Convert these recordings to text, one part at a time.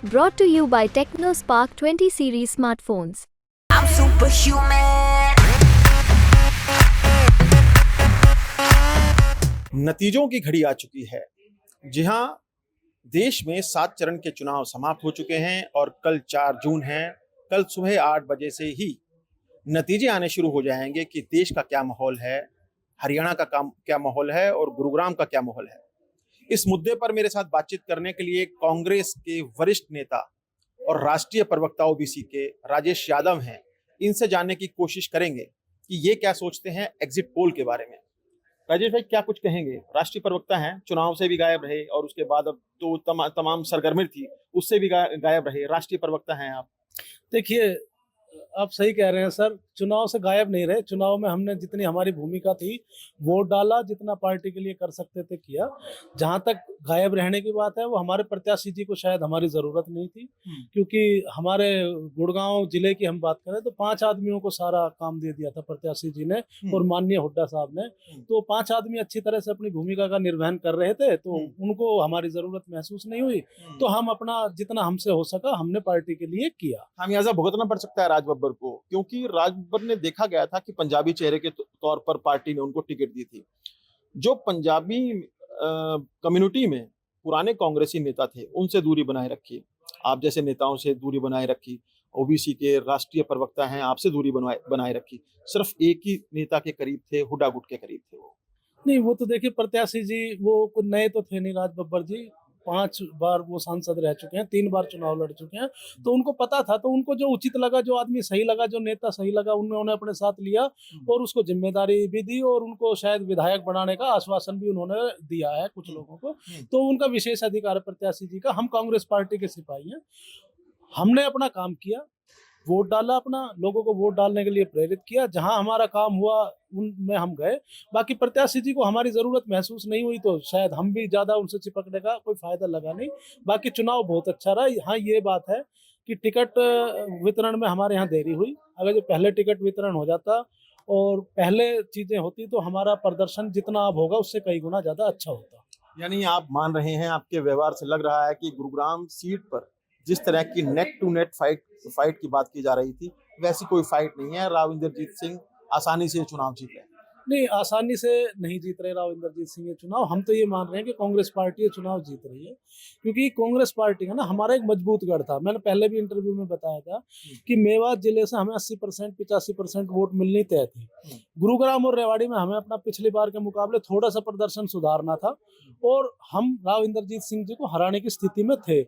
Brought to you by TechnoSpark 20 series smartphones. I'm superhuman. नतीजों की घड़ी आ चुकी है। जी हां, देश में 7 चरण के चुनाव समाप्त हो चुके हैं और कल 4 जून है। कल सुबह 8 बजे से ही नतीजे आने शुरू हो जाएंगे कि देश का क्या माहौल है, हरियाणा का क्या माहौल है और गुरुग्राम का क्या माहौल है। इस मुद्दे पर मेरे साथ बातचीत करने के लिए कांग्रेस के वरिष्ठ नेता और राष्ट्रीय प्रवक्ता ओबीसी के राजेश यादव हैं। इनसे जानने की कोशिश करेंगे कि ये क्या सोचते हैं एग्जिट पोल के बारे में। राजेश भाई, क्या कुछ कहेंगे? राष्ट्रीय प्रवक्ता हैं, चुनाव से भी गायब रहे और उसके बाद अब तो तमाम सरगर्मी थी, उससे भी गायब रहे। राष्ट्रीय प्रवक्ता हैं आप। देखिए, आप सही कह रहे हैं सर, चुनाव से गायब नहीं रहे। चुनाव में हमने जितनी हमारी भूमिका थी वोट डाला, जितना पार्टी के लिए कर सकते थे किया। जहां तक गायब रहने की बात है, वो हमारे प्रत्याशी जी को शायद हमारी ज़रूरत नहीं थी, क्योंकि हमारे गुड़गांव जिले की हम बात करें तो 5 आदमियों को सारा काम दे दिया था प्रत्याशी जी ने और माननीय हुड्डा साहब ने। तो 5 आदमी अच्छी तरह से अपनी भूमिका का निर्वहन कर रहे थे, तो उनको हमारी ज़रूरत महसूस नहीं हुई। तो हम अपना जितना हमसे हो सका हमने पार्टी के लिए किया। खामियाजा भुगतना पड़ सकता है राज बब्बर को, क्योंकि राज बब्बर ने देखा गया था कि पंजाबी चेहरे के तौर पर पार्टी ने उनको टिकट दी थी। जो पंजाबी कम्युनिटी में पुराने कांग्रेसी नेता थे, उनसे दूरी बनाए रखी। आप जैसे नेताओं से दूरी बनाए रखी। ओबीसी के राष्ट्रीय प्रवक्ता हैं, आपसे दूरी बनाए रखी। सिर्फ एक ही नेता के करीब थे, हुड्डा गुट के करीब थे वो। नहीं, वो तो देखिए प्रत्याशी जी वो कुछ नए तो थे नहीं। राज बब्बर जी 5 बार वो सांसद रह चुके हैं, 3 बार चुनाव लड़ चुके हैं, तो उनको पता था। तो उनको जो उचित लगा, जो आदमी सही लगा, जो नेता सही लगा, उन्होंने अपने साथ लिया और उसको जिम्मेदारी भी दी और उनको शायद विधायक बनाने का आश्वासन भी उन्होंने दिया है कुछ लोगों को। तो उनका विशेष अधिकार है प्रत्याशी जी का। हम कांग्रेस पार्टी के सिपाही हैं, हमने अपना काम किया, वोट डाला, अपना लोगों को वोट डालने के लिए प्रेरित किया। जहां हमारा काम हुआ उनमें हम गए। बाकी प्रत्याशी जी को हमारी जरूरत महसूस नहीं हुई, तो शायद हम भी ज्यादा उनसे चिपकने का कोई फायदा लगा नहीं। बाकी चुनाव बहुत अच्छा रहा। हाँ, ये बात है कि टिकट वितरण में हमारे यहाँ देरी हुई। अगर जो पहले टिकट वितरण हो जाता और पहले चीजें होती तो हमारा प्रदर्शन जितना अब होगा उससे कई गुना ज्यादा अच्छा होता। यानी आप मान रहे हैं, आपके व्यवहार से लग रहा है कि गुरुग्राम सीट पर जिस तरह की नेट टू नेट फाइट की बात की जा रही थी, वैसी कोई फाइट नहीं है। राव इंद्रजीत सिंह आसानी से चुनाव जीत रहे हैं। नहीं, आसानी से नहीं जीत रहे राव इंद्रजीत सिंह ये चुनाव। हम तो ये मान रहे हैं कि कांग्रेस पार्टी ये चुनाव जीत रही है, क्योंकि कांग्रेस पार्टी का ना हमारा एक मजबूत गढ़ था। मैंने पहले भी इंटरव्यू में बताया था कि मेवात जिले से हमें 80% 85% वोट मिलनी तय थी। गुरुग्राम और रेवाड़ी में हमें अपना पिछली बार के मुकाबले थोड़ा सा प्रदर्शन सुधारना था और हम राव इंद्रजीत सिंह जी को हराने की स्थिति में थे।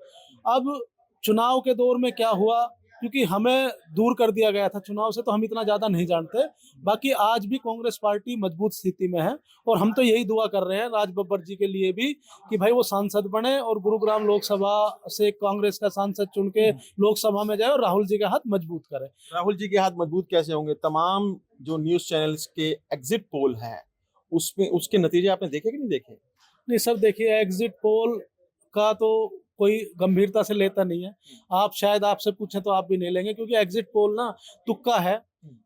अब चुनाव के दौर में क्या हुआ, क्योंकि हमें दूर कर दिया गया था चुनाव से, तो हम इतना ज्यादा नहीं जानते। बाकी आज भी कांग्रेस पार्टी मजबूत स्थिति में है और हम तो यही दुआ कर रहे हैं राज बब्बर जी के लिए भी कि भाई वो सांसद बने और गुरुग्राम लोकसभा से कांग्रेस का सांसद चुन के लोकसभा में जाए और राहुल जी का हाथ मजबूत करे। राहुल जी के हाथ मजबूत कैसे होंगे? तमाम जो न्यूज चैनल्स के एग्जिट पोल हैं, उसमें उसके नतीजे आपने देखे कि नहीं देखे? नहीं सर, देखिए एग्जिट पोल का तो कोई गंभीरता से लेता नहीं है। आप शायद आपसे पूछें तो आप भी नहीं लेंगे, क्योंकि एग्जिट पोल ना तुक्का है।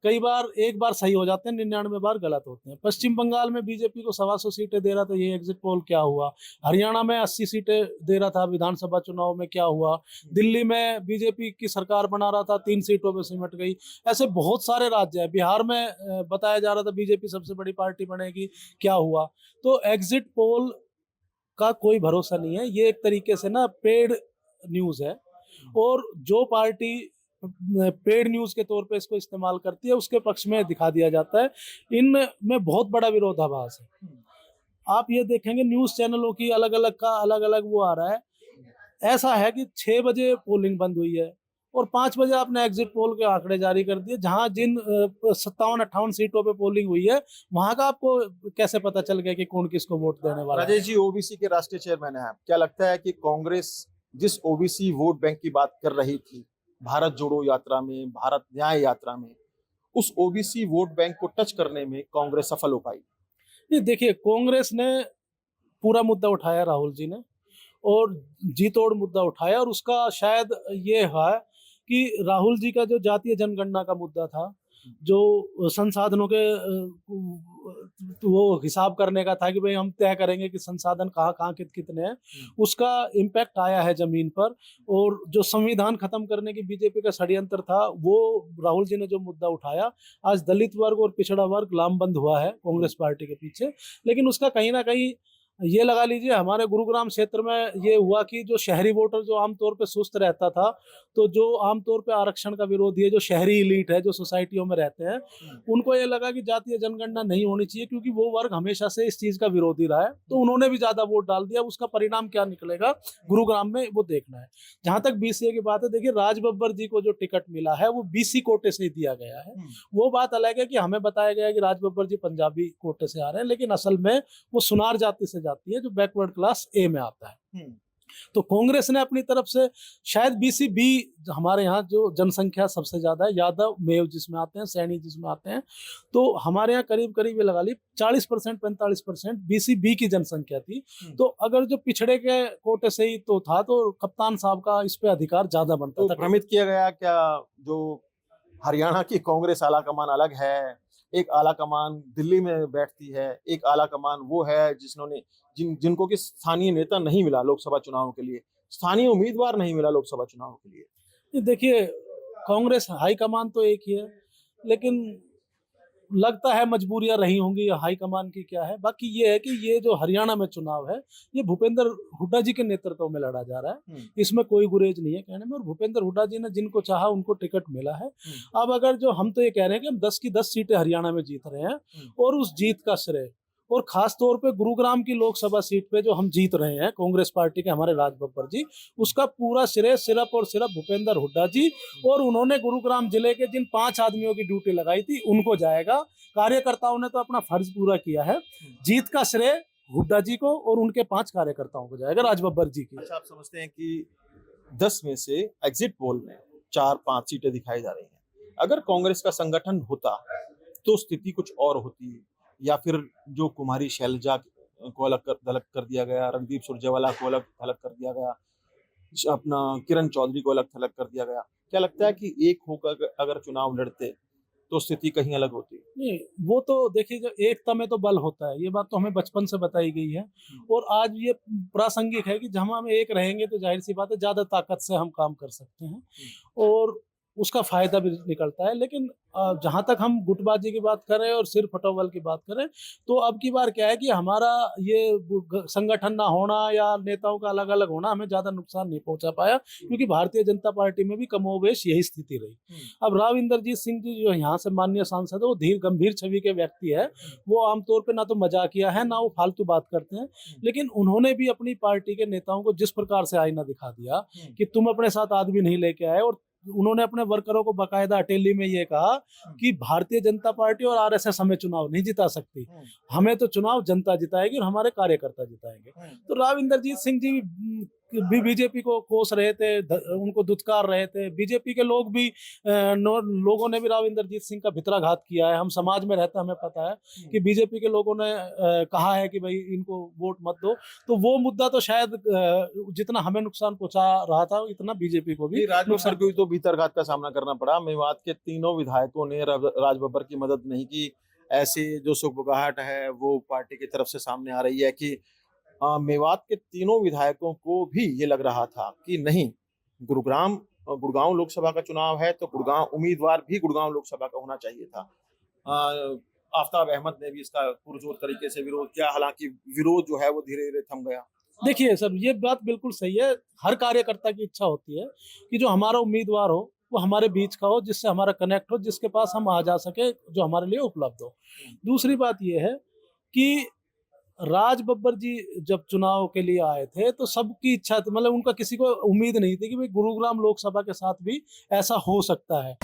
कई बार एक बार सही हो जाते हैं, 99 बार गलत होते हैं। पश्चिम बंगाल में बीजेपी को 125 सीटें दे रहा था, ये एग्जिट पोल क्या हुआ? हरियाणा में 80 सीटें दे रहा था विधानसभा चुनाव में, क्या हुआ? दिल्ली में बीजेपी की सरकार बना रहा था, 3 सीटों पे सिमट गई। ऐसे बहुत सारे राज्य है। बिहार में बताया जा रहा था बीजेपी सबसे बड़ी पार्टी बनेगी, क्या हुआ? तो एग्जिट पोल का कोई भरोसा नहीं है। ये एक तरीके से ना पेड न्यूज है और जो पार्टी पेड न्यूज के तौर पे इसको इस्तेमाल करती है उसके पक्ष में दिखा दिया जाता है। इनमें बहुत बड़ा विरोधाभास है। आप ये देखेंगे न्यूज चैनलों की अलग अलग का अलग अलग वो आ रहा है। ऐसा है कि 6 बजे पोलिंग बंद हुई है और 5 बजे आपने एग्जिट पोल के आंकड़े जारी कर दिए। जहां जिन 57-58 सीटों पे पोलिंग हुई है, वहां का आपको कैसे पता चल गया कि कौन किसको वोट देने वाला है? राजेश जी, ओबीसी के राष्ट्रीय चेयरमैन हैं, क्या लगता है कि कांग्रेस जिस ओबीसी वोट बैंक की बात कर रही थी भारत जोड़ो यात्रा में, भारत न्याय यात्रा में, उस ओबीसी वोट बैंक को टच करने में कांग्रेस सफल हो पाई? नहीं, देखिए कांग्रेस ने पूरा मुद्दा उठाया राहुल जी ने और जी तोड़ मुद्दा उठाया और उसका शायद ये है कि राहुल जी का जो जातीय जनगणना का मुद्दा था जो संसाधनों के वो हिसाब करने का था कि भाई हम तय करेंगे कि संसाधन कहाँ कहाँ कितने हैं, उसका इम्पैक्ट आया है जमीन पर। और जो संविधान खत्म करने की बीजेपी का षड्यंत्र था, वो राहुल जी ने जो मुद्दा उठाया, आज दलित वर्ग और पिछड़ा वर्ग लामबंद हुआ है कांग्रेस पार्टी के पीछे। लेकिन उसका कहीं ना कहीं ये लगा लीजिए, हमारे गुरुग्राम क्षेत्र में ये हुआ कि जो शहरी वोटर जो आमतौर पे सुस्त रहता था, तो जो आमतौर पे आरक्षण का विरोधी है, जो शहरी इलीट है, जो सोसाइटियों में रहते हैं, उनको ये लगा कि जातीय जनगणना नहीं होनी चाहिए, क्योंकि वो वर्ग हमेशा से इस चीज का विरोधी रहा है, तो उन्होंने भी ज्यादा वोट डाल दिया। उसका परिणाम क्या निकलेगा गुरुग्राम में, वो देखना है। जहां तक बीसीए की बात है, देखिए राज बब्बर जी को जो टिकट मिला है वो बीसी कोटे से ही दिया गया है। वो बात अलग है कि हमें बताया गया कि राज बब्बर जी पंजाबी कोटे से आ रहे हैं, लेकिन असल में वो सुनार जाति से जाती है, जो बैकवर्ड क्लास ए में आता है। तो कांग्रेस ने अपनी तरफ से शायद बीसी बी, हमारे यहाँ जो जनसंख्या सबसे ज्यादा है, यादव मेव जिसमें आते हैं, सैनी जिसमें आते हैं, तो हमारे यहाँ करीब करीब ये लगा ली 40% 45% बीसी बी की जनसंख्या थी। तो अगर जो पिछड़े के कोटे से ही तो था, तो कप्तान साहब का इस पे अधिकार ज्यादा बनता था। भ्रमित किया गया क्या, जो हरियाणा की कांग्रेस आला कमान अलग है, एक आला कमान दिल्ली में बैठती है, एक आला कमान वो है जिन्होंने जिनको कि स्थानीय नेता नहीं मिला लोकसभा चुनाव के लिए, स्थानीय उम्मीदवार नहीं मिला लोकसभा चुनाव के लिए। देखिए कांग्रेस हाईकमान तो एक ही है, लेकिन लगता है मजबूरियां रही होंगी हाईकमान की, क्या है। बाकी ये है कि ये जो हरियाणा में चुनाव है, ये भूपेंद्र हुड्डा जी के नेतृत्व में लड़ा जा रहा है, इसमें कोई गुरेज नहीं है कहने में। और भूपेंद्र हुड्डा जी ने जिनको चाहा उनको टिकट मिला है। अब अगर जो हम तो ये कह रहे हैं कि हम 10 की 10 सीटें हरियाणा में जीत रहे हैं, और उस जीत का श्रेय, और खास तौर पे गुरुग्राम की लोकसभा सीट पे जो हम जीत रहे हैं कांग्रेस पार्टी के हमारे राज बब्बर जी, उसका पूरा श्रेय सिर्फ और सिर्फ भूपेंद्र हुड्डा जी, और उन्होंने गुरुग्राम जिले के जिन 5 आदमियों की ड्यूटी लगाई थी उनको जाएगा। कार्यकर्ताओं ने तो अपना फर्ज पूरा किया है, जीत का श्रेय हुड्डा जी को और उनके 5 कार्यकर्ताओं को जाएगा, राज बब्बर जी की। अच्छा, आप समझते हैं कि 10 में से एग्जिट पोल में 4-5 सीटें दिखाई जा रही हैं, अगर कांग्रेस का संगठन होता तो स्थिति कुछ और होती, या फिर जो कुमारी शैलजा को अलग कर दिया गया, रणदीप सुरजेवाला को अलग कर दिया गया, अपना किरण चौधरी को अलग कर दिया गया, क्या लगता है कि एक होकर अगर चुनाव लड़ते तो स्थिति कहीं अलग होती? नहीं, वो तो देखिए, जो एकता में तो बल होता है, ये बात तो हमें बचपन से बताई गई है, और आज ये प्रासंगिक है कि जब हम एक रहेंगे तो जाहिर सी बात है ज्यादा ताकत से हम काम कर सकते हैं, और उसका फायदा भी निकलता है। लेकिन जहां तक हम गुटबाजी की बात करें और सिर फटोवल की बात करें, तो अब की बार क्या है कि हमारा ये संगठन ना होना या नेताओं का अलग अलग होना हमें ज्यादा नुकसान नहीं पहुंचा पाया, क्योंकि भारतीय जनता पार्टी में भी कमोबेश यही स्थिति रही। अब राव इंद्रजीत सिंह जी जो यहाँ से माननीय सांसद है, वो धीर गंभीर छवि के व्यक्ति है, वो आमतौर पर ना तो मजाकिया है, ना वो फालतू बात करते हैं, लेकिन उन्होंने भी अपनी पार्टी के नेताओं को जिस प्रकार से आईना दिखा दिया कि तुम अपने साथ आदमी नहीं लेके आए, और उन्होंने अपने वर्करों को बकायदा अटेली में ये कहा कि भारतीय जनता पार्टी और आरएसएस हमें चुनाव नहीं जिता सकती, हमें तो चुनाव जनता जिताएगी और हमारे कार्यकर्ता जिताएंगे। तो राव इंद्रजीत सिंह जी भी बीजेपी को कोस रहे थे, उनको दुत्कार रहे थे। बीजेपी के लोग भी लोगों ने भी राव इंद्रजीत सिंह का भितराघात किया है। हम समाज में रहते हमें पता है कि बीजेपी के लोगों ने कहा है कि भाई इनको वोट मत दो, तो वो मुद्दा तो शायद जितना हमें नुकसान पहुंचा रहा था उतना बीजेपी को भी नुकसान को तो भितराघात का सामना करना पड़ा। मेवात के तीनों विधायकों ने राज बब्बर की मदद नहीं की। ऐसी जो सुगबुगाहट है वो पार्टी की तरफ से सामने आ रही है कि मेवात के तीनों विधायकों को भी ये लग रहा था कि नहीं, गुड़गांव लोकसभा का चुनाव है तो गुड़गांव उम्मीदवार भी गुड़गांव लोकसभा का होना चाहिए था। आफ्ताब अहमद ने भी इसका पुरजोर तरीके से विरोध किया, हालांकि विरोध जो है वो धीरे धीरे थम गया। देखिए सर, ये बात बिल्कुल सही है। हर कार्यकर्ता की इच्छा होती है कि जो हमारा उम्मीदवार हो वो हमारे बीच का हो, जिससे हमारा कनेक्ट हो, जिसके पास हम आ जा सके, जो हमारे लिए उपलब्ध हो। दूसरी बात ये है कि राज बब्बर जी जब चुनाव के लिए आए थे तो सबकी इच्छा थी, मतलब उनका किसी को उम्मीद नहीं थी कि भाई गुरुग्राम लोकसभा के साथ भी ऐसा हो सकता है।